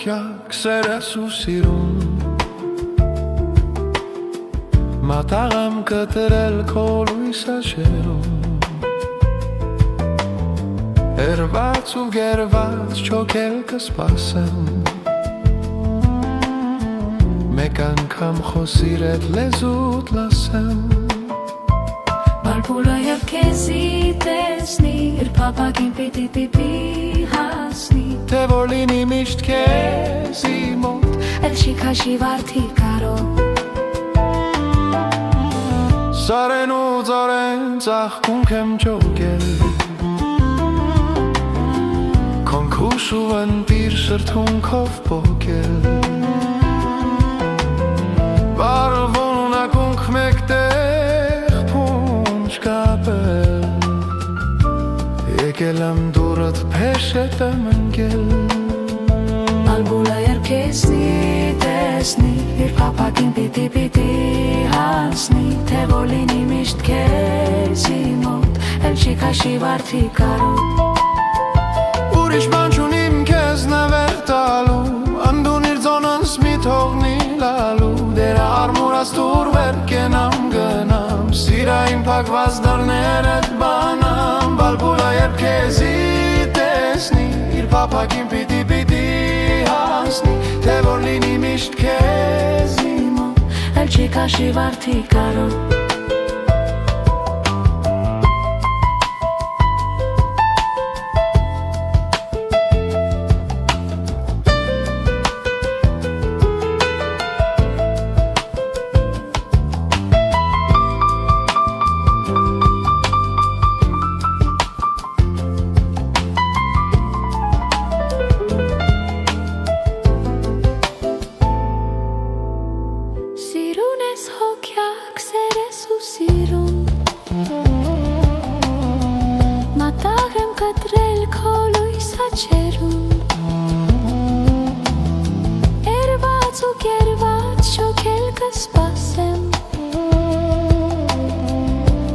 հոգյակ սերես ու սիրուն Մատաղ եմ կտրել քո լույսաշերում Երված ու գերված չոքել կսպասեմ Մեկ անգամ խոսիր էդ լեզուդ լասեմ Բալբուլը և քեզի տեսնի Իր պապակին պիտի հասնի Թե որ լինի միշտ քեզի մոտ Էլ չի քաշի վարդի կարով Սարեն ու ծարեն ծաղկունք եմ ճոգել Քոնքուշ ու ընտիր շրթունքով պոկել Բարվոն ակունք մեկտեղ փունջ կապել Եկել եմ դուրըտ փեշետ եմ ընկել Բալբուլը երբ քեզի տեսնի Իր պապակին պիտի հասնի Թե որ լինի միշտ քեզի մոտ Էլ չի քաշի վարդի կարով Ուրիշ բան չունիմ քեզ նվեր տալու Անդուն իր ձոնանց մի թողնի լալու Դերա արմուրած դուր վեր կենամ գնամ Սիրային պակված դարներ էդ բանամ Բալբուլը երբ քեզի տեսնի Իր պապակին պիտի հասնի Թե որ լինի միշտ քեզի մոտ Էլ չի քաշի վարդի կարով Սիրուն ես հոգյակ, սերես ու սիրուն Մատաղ եմ կտրել քո լույսաչերում Երված ու գերված շոքել կսպասեմ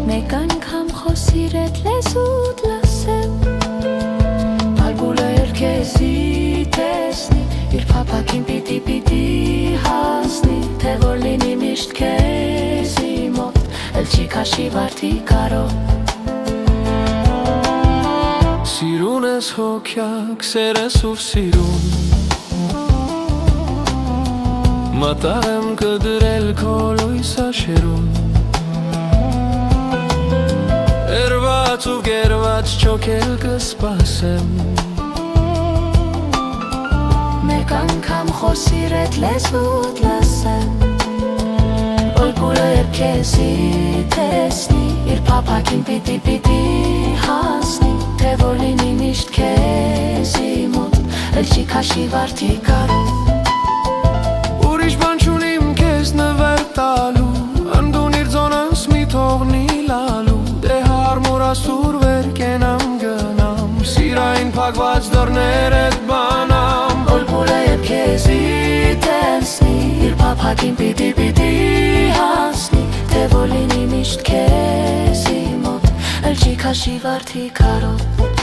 Մեկ անգամ խոսիր էդ լեզուդ լասեմ Բալբուլը երբ քեզի տեսնի Իր պապակին պիտի հասնի Թե որ լինի միշտ քեզի մոտ Էլ չի քաշի վարդի կարով Սիրուն ես հոգյակ, սերես ու սիրուն Մատաղ եմ կդրել քո լույսաշերում Երված ու գերված չոքել կսպասեմ Մեկ անգամ խոսիր էդ լեզուդ լասեմ Բալբուլը երբ քեզի տեսնի Իր պապակին պիտի հասնի Թե որ լինի միշտ քեզի մոտ Էլ չի քաշի վարդի կարով Ուրիշ բան չունիմ քեզ նվեր տալու Անդուն իր ձոնանց մի թողնի լալու Դե հարմուրած դուր վեր կենամ գնամ Սիրային պակված դարներ էդ բանամ Բալբուլը երբ քեզի տեսնի Իր պապակին պիտի հասնի Թե որ լինի միշտ քեզի մոտ Էլ չի քաշի վարդի կարով